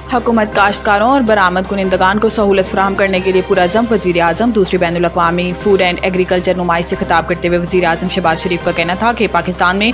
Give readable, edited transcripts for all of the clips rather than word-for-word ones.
हुकूमत काश्तकारों और बरामद कुनिंदगान को सहूलत फराहम करने के लिए पुरअज़म। वज़ीर आज़म दूसरी बैनुल अक़वामी फूड एंड एग्रीकल्चर नुमाइश से खिताब करते हुए वज़ीर आज़म शहबाज शरीफ का कहना था कि पाकिस्तान में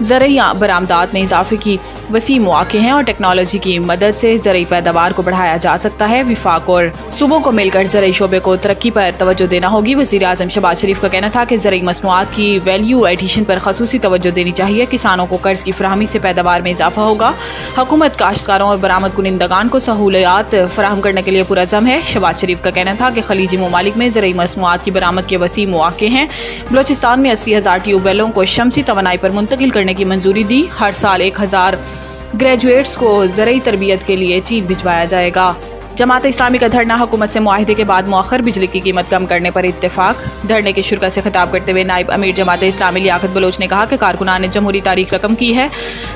ज़रई बरामदात में इजाफे की वसी मौक़े हैं और टेक्नोलॉजी की मदद से ज़रई पैदावार को बढ़ाया जा सकता है। विफाक और सूबों को मिलकर ज़रई शोबे को तरक्की पर तवज्जो देना होगी। वज़ीर आज़म शहबाज शरीफ का कहना था कि ज़रई मसनूआत की वैल्यू एडिशन पर ख़ुसूसी तवज्जो देनी चाहिए। किसानों को कर्ज की फराहमी से पैदावार में इजाफा होगा। हुकूमत काश्तकारों और बरामद कुनिंदगान को सहूलियात फराहम करने के लिए पुरअज़म है। शहबाज शरीफ का कहना था कि खलीजी ममालिक में ज़रई मसनूआत की बरामद के वसी मौक़े हैं। बलोचिस्तान में 80,000 ट्यूबवेलों को शमसी तवानाई पर मुंतकिल करने की मंजूरी दी। हर साल 1,000 ग्रेजुएट्स को ज़रई तरबियत के लिए चीन भिजवाया जाएगा। जमात इस्लामी का धरना हुकूमत से मुआहदे के बाद मौखर बिजली की कीमत कम करने पर इत्तेफाक। धरने की शुरा से खिताब करते हुए नायब अमीर जमात इस्लामी लियाकत बलोच ने कहा कि कारकुनान ने जमहूरी तारीख रकम की है।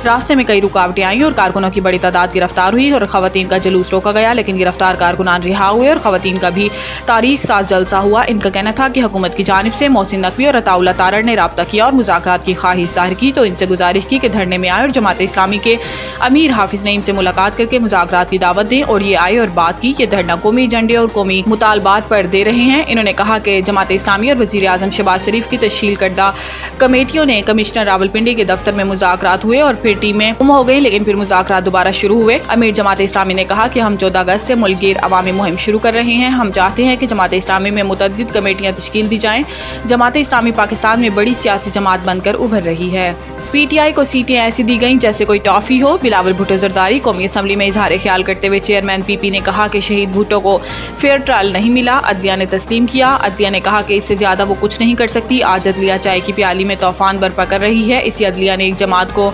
रास्ते में कई रुकावटें आईं और कारकुनों की बड़ी तादाद गिरफ्तार हुई और खवातीन का जुलूस रोका गया, लेकिन गिरफ्तार कारकुनान रिहा हुए और खवातीन का भी तारीख साथ जलसा हुआ। इनका कहना था कि हुकूमत की जानिब से मोहसिन नकवी और अताउल्लाह तारड़ ने राब्ता किया और मुज़ाकरात की ख्वाहिश जाहिर की, तो इनसे गुजारिश की कि धरने में आए और जमात इस्लामी के अमीर हाफिज नईम से मुलाकात करके मुज़ाकरात की दावत दें। और ये आए और बात की। ये धरना कौमी एजेंडे और कौमी मुतालबात पर दे रहे हैं। इन्होंने कहा कि जमात इस्लामी और वज़ीर आज़म शहबाज शरीफ की तश्कील करदा कमेटियों ने कमिश्नर रावलपिंडी के दफ्तर में मुज़ाकरात हुए और फिर टीमें गुम हो गई, लेकिन फिर मुज़ाकरात दोबारा शुरू हुए। अमीर जमात इस्लामी ने कहा कि हम 14 अगस्त से मुल्क गिर अवामी मुहिम शुरू कर रहे हैं। हम चाहते हैं कि जमात इस्लामी में मुतअद्दिद कमेटियाँ तश्कील दी जाएँ। जमात इस्लामी पाकिस्तान में बड़ी सियासी जमात बनकर उभर रही है। PTI को सीटें ऐसी दी गईं जैसे कोई टॉफी हो। बिलावल भुट्टो जरदारी कौमी असम्बली में इजहार ख्याल करते हुए चेयरमैन PP ने कहा कि शहीद भुट्टो को फेयर ट्रायल नहीं मिला। अदलिया ने तस्लीम किया। अदलिया ने कहा कि इससे ज्यादा वो कुछ नहीं कर सकती। आज अदलिया चाय की प्याली में तूफान बर्पा कर रही है। इसी अदलिया ने एक जमात को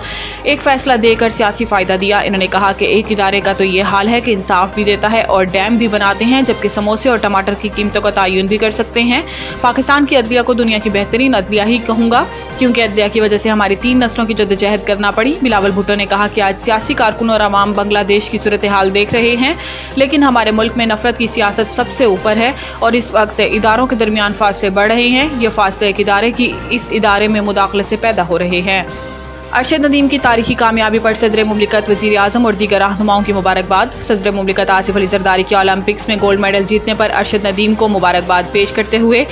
एक फैसला देकर सियासी फायदा दिया। इन्होंने कहा कि एक इदारे का तो ये हाल है कि इंसाफ भी देता है और डैम भी बनाते हैं, जबकि समोसे और टमाटर की कीमतों का तयन भी कर सकते हैं। पाकिस्तान की अदलिया को दुनिया की बेहतरीन अदलिया ही कहूँगा, क्योंकि अदलिया की वजह से हमारी 3 नस्लों की जद्दोजहद करना पड़ी। बिलावल भुट्टो ने कहा कि आज सियासी कारकुन और अवाम बांग्लादेश की सूरत हाल देख रहे हैं, लेकिन हमारे मुल्क में नफरत की सियासत सबसे ऊपर है और इस वक्त इदारों के दरमियान फासले बढ़ रहे हैं। ये फासले एक इदारे की इस इदारे में मुदाखलत से पैदा हो रहे हैं। अरशद नदीम की तारीखी कामयाबी पर सदर मुमलिकत वज़ीर आज़म और दीगर रहनुमाओं की मुबारकबाद। सदर मुमलिकत आसिफ अली जरदारी के ओलंपिक्स में गोल्ड मेडल जीतने पर अरशद नदीम को मुबारकबाद पेश करते हुए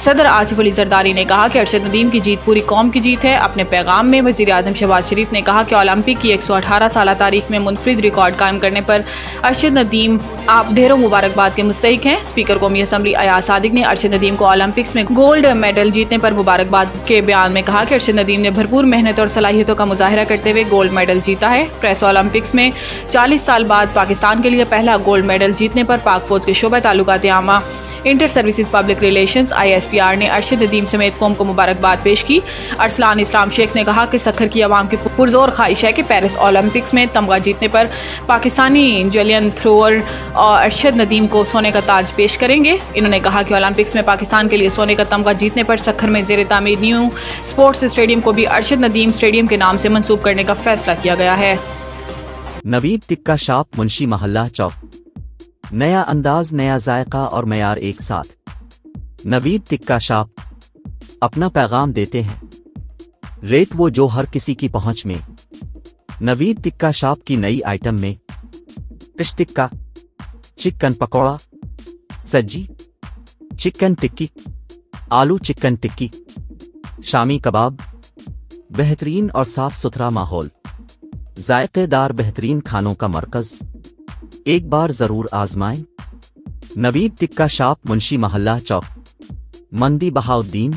सदर आसिफ अली जरदारी ने कहा कि अरशद नदीम की जीत पूरी कौम की जीत है। अपने पैगाम में वज़ीर आज़म शहबाज शरीफ ने कहा कि ओलंपिक की 118 साल तारीख में मुनफरिद रिकॉर्ड कायम करने पर अरशद नदीम आप ढेरों मुबारकबाद के मुस्तहिक हैं। स्पीकर कौमी असम्बली अयाज सादिक ने अरशद नदीम को ओलंपिक्स में गोल्ड मेडल जीतने पर मुबारकबाद के बयान में कहा कि अरशद नदीम ने भरपूर मेहनत और सलाहियतों का मुजाहिरा करते हुए गोल्ड मेडल जीता है। प्रेस ओलंपिक्स में 40 साल बाद पाकिस्तान के लिए पहला गोल्ड मेडल जीतने पर पाक फौज के शोबा ताल्लुकात आमा inter services public relations ISPR ने अरशद नदीम समेत कौम को मुबारकबाद पेश की। अरसलान इस्लाम शेख ने कहा कि सखर की आवाम की पुरजोर ख्वाहिश है कि पेरिस ओलंपिक्स में तमगा जीतने पर पाकिस्तानी जेलियन थ्रोअर और अरशद नदीम को सोने का ताज पेश करेंगे। इन्होंने कहा कि ओलंपिक्स में पाकिस्तान के लिए सोने का तमगा जीतने पर सखर में ज़ेर तामीर न्यू स्पोर्ट्स स्टेडियम को भी अरशद नदीम स्टेडियम के नाम से मंसूब करने का फैसला किया गया है। नवीद टिक्का शॉप मुंशी महल्ला चौक, नया अंदाज, नया जायका और मयार एक साथ। नवीद टिक्का शॉप अपना पैगाम देते हैं, रेट वो जो हर किसी की पहुंच में। नवीद टिक्का शॉप की नई आइटम में फिश टिक्का, चिकन पकौड़ा, सज्जी, चिकन टिक्की, आलू चिकन टिक्की, शामी कबाब, बेहतरीन और साफ सुथरा माहौल, जायकेदार बेहतरीन खानों का मरकज, एक बार जरूर आजमाएं। नवीद टिक्का शॉप मुंशी महल्ला चौक, मंदी बहाउद्दीन।